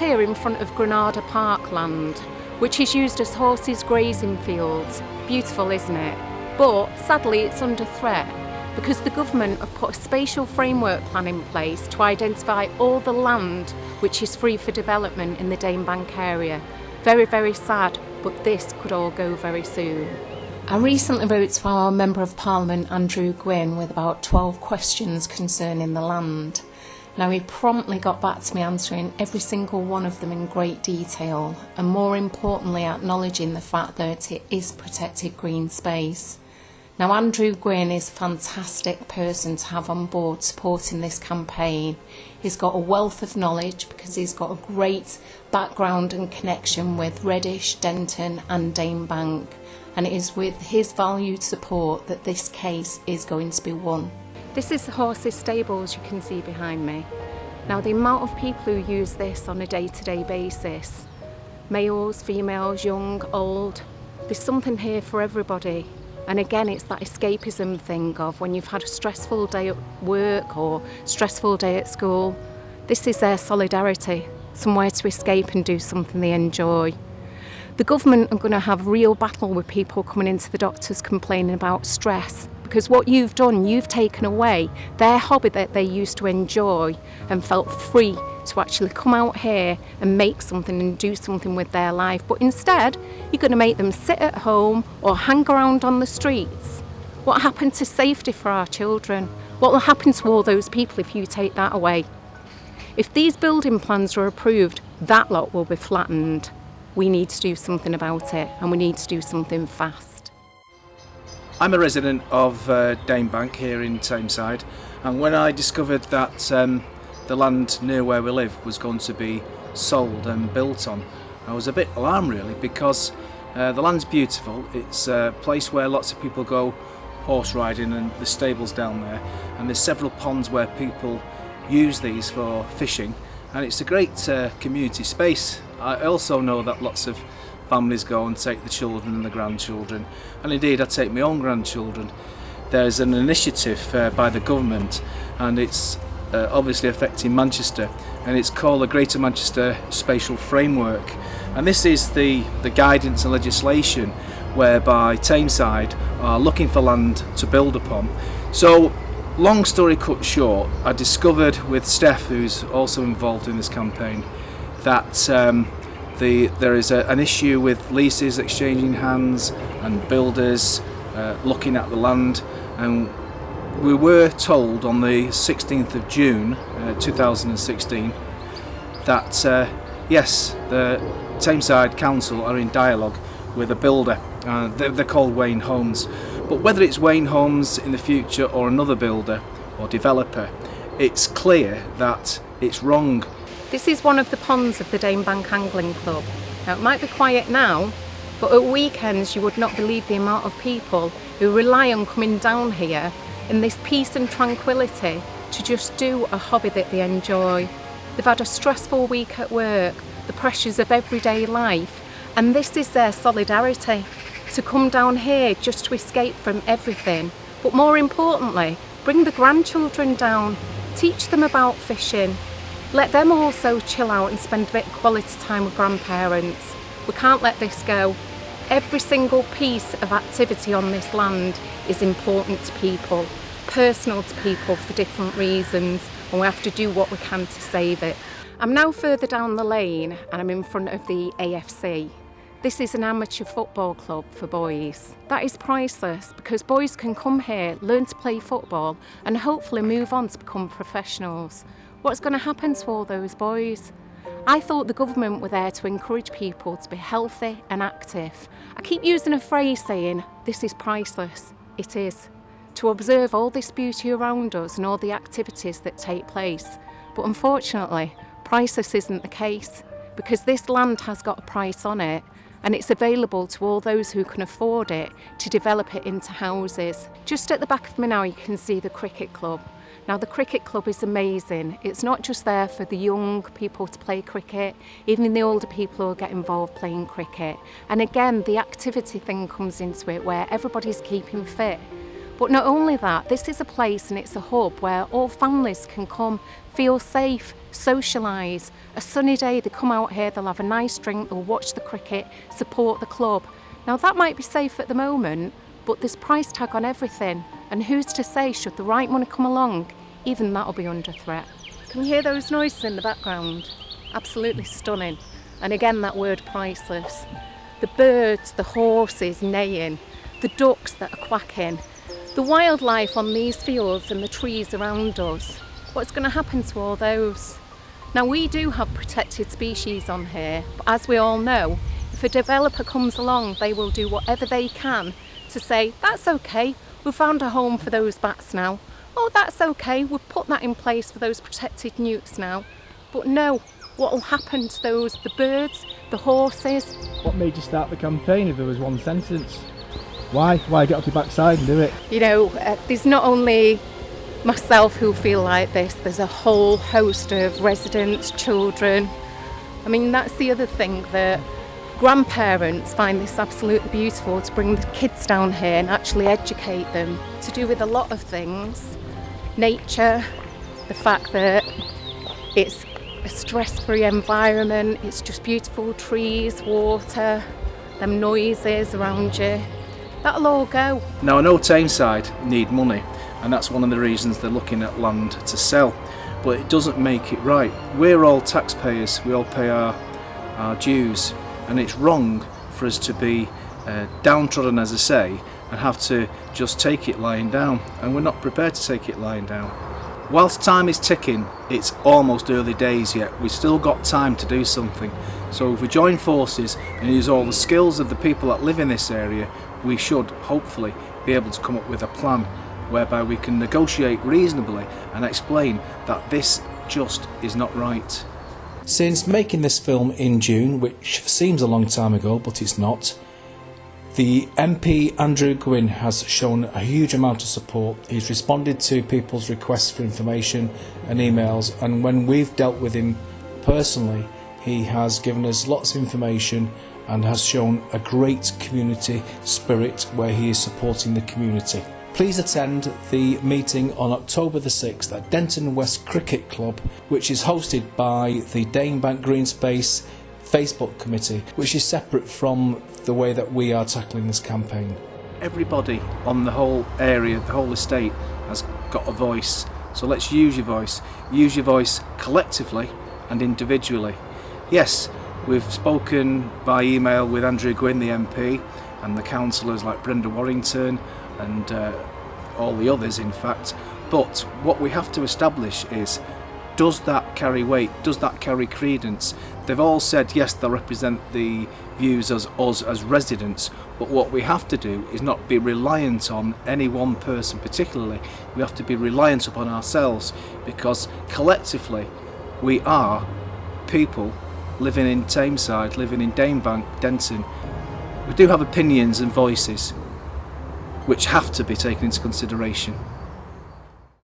here in front of Granada Parkland, which is used as horses grazing fields. Beautiful, isn't it? But sadly it's under threat because the government have put a spatial framework plan in place to identify all the land which is free for development in the Dane Bank area. Very, very sad, but this could all go very soon. I recently wrote to our Member of Parliament, Gwynne, with about 12 questions concerning the land. Now, he promptly got back to me answering every single one of them in great detail, and more importantly acknowledging the fact that it is protected green space. Now, Gwynne is a fantastic person to have on board supporting this campaign. He's got a wealth of knowledge because he's got a great background and connection with Reddish, Denton and Dane Bank, and it is with his valued support that this case is going to be won. This is the horses' stables you can see behind me. Now, the amount of people who use this on a day-to-day basis, males, females, young, old, there's something here for everybody. And again, it's that escapism thing of when you've had a stressful day at work or stressful day at school, this is their solidarity, somewhere to escape and do something they enjoy. The government are going to have real battle with people coming into the doctors complaining about stress, because what you've done, you've taken away their hobby that they used to enjoy and felt free to actually come out here and make something and do something with their life. But instead, you're going to make them sit at home or hang around on the streets. What happened to safety for our children? What will happen to all those people if you take that away? If these building plans are approved, that lot will be flattened. We need to do something about it, and we need to do something fast. I'm a resident of Dane Bank here in Tameside, and when I discovered that the land near where we live was going to be sold and built on, I was a bit alarmed really, because the land's beautiful. It's a place where lots of people go horse riding, and the stables down there, and there's several ponds where people use these for fishing, and it's a great community space. I also know that lots of families go and take the children and the grandchildren, and indeed I take my own grandchildren. There's an initiative by the government, and it's obviously affecting Manchester, and it's called the Greater Manchester Spatial Framework, and this is the guidance and legislation whereby Tameside are looking for land to build upon. So, long story cut short, I discovered with Steph, who's also involved in this campaign, that there is an issue with leases exchanging hands and builders looking at the land, and we were told on the 16th of June 2016 that yes, the Tameside Council are in dialogue with a builder. They're called Wayne Homes, but whether it's Wayne Homes in the future or another builder or developer, it's clear that it's wrong. This is one of the ponds of the Dane Bank Angling Club. Now, it might be quiet now, but at weekends you would not believe the amount of people who rely on coming down here in this peace and tranquility to just do a hobby that they enjoy. They've had a stressful week at work, the pressures of everyday life, and this is their solidarity, to come down here just to escape from everything. But more importantly, bring the grandchildren down, teach them about fishing, let them also chill out and spend a bit of quality time with grandparents. We can't let this go. Every single piece of activity on this land is important to people, personal to people for different reasons, and we have to do what we can to save it. I'm now further down the lane and I'm in front of the AFC. This is an amateur football club for boys. That is priceless because boys can come here, learn to play football and hopefully move on to become professionals. What's going to happen to all those boys? I thought the government were there to encourage people to be healthy and active. I keep using a phrase saying, this is priceless. It is. To observe all this beauty around us and all the activities that take place. But unfortunately, priceless isn't the case, because this land has got a price on it, and it's available to all those who can afford it to develop it into houses. Just at the back of me now you can see the cricket club. Now the cricket club is amazing. It's not just there for the young people to play cricket, even the older people will get involved playing cricket. And again, the activity thing comes into it where everybody's keeping fit. But not only that, this is a place and it's a hub where all families can come, feel safe, socialise. A sunny day, they come out here, they'll have a nice drink, they'll watch the cricket, support the club. Now that might be safe at the moment, but there's price tag on everything. And who's to say, should the right money come along, even that'll be under threat. Can you hear those noises in the background? Absolutely stunning. And again, that word priceless. The birds, the horses neighing, the ducks that are quacking, the wildlife on these fields and the trees around us. What's going to happen to all those? Now, we do have protected species on here, but as we all know, if a developer comes along, they will do whatever they can to say, that's okay, we've found a home for those bats now. Oh, that's okay, we've put that in place for those protected newts now. But no, what will happen to those, the birds, the horses? What made you start the campaign if there was one sentence? Why get off your backside and do it? You know, there's not only myself who feel like this, there's a whole host of residents, children. I mean, that's the other thing, that grandparents find this absolutely beautiful, to bring the kids down here and actually educate them, to do with a lot of things. Nature, the fact that it's a stress-free environment, it's just beautiful trees, water, them noises around you. That'll all go. Now, I know Tameside need money, and that's one of the reasons they're looking at land to sell, but it doesn't make it right. We're all taxpayers, we all pay our dues, and it's wrong for us to be downtrodden, as I say, and have to just take it lying down, and we're not prepared to take it lying down. Whilst time is ticking, it's almost early days yet. We've still got time to do something. So if we join forces and use all the skills of the people that live in this area, we should hopefully be able to come up with a plan whereby we can negotiate reasonably and explain that this just is not right. Since making this film in June, which seems a long time ago, but it's not, the MP Andrew Gwynne has shown a huge amount of support. He's responded to people's requests for information and emails, and when we've dealt with him personally, he has given us lots of information and has shown a great community spirit where he is supporting the community. Please attend the meeting on October the 6th at Denton West Cricket Club, which is hosted by the Dane Green Space Facebook committee, which is separate from the way that we are tackling this campaign. Everybody on the whole area, the whole estate, has got a voice. So let's use your voice. Use your voice collectively and individually. Yes, we've spoken by email with Andrew Gwynne, the MP, and the councillors like Brenda Warrington and all the others, in fact. But what we have to establish is, does that carry weight? Does that carry credence? They've all said yes, they'll represent the views as us as residents, but what we have to do is not be reliant on any one person particularly. We have to be reliant upon ourselves, because collectively we are people living in Tameside, living in Danebank, Denton. We do have opinions and voices which have to be taken into consideration.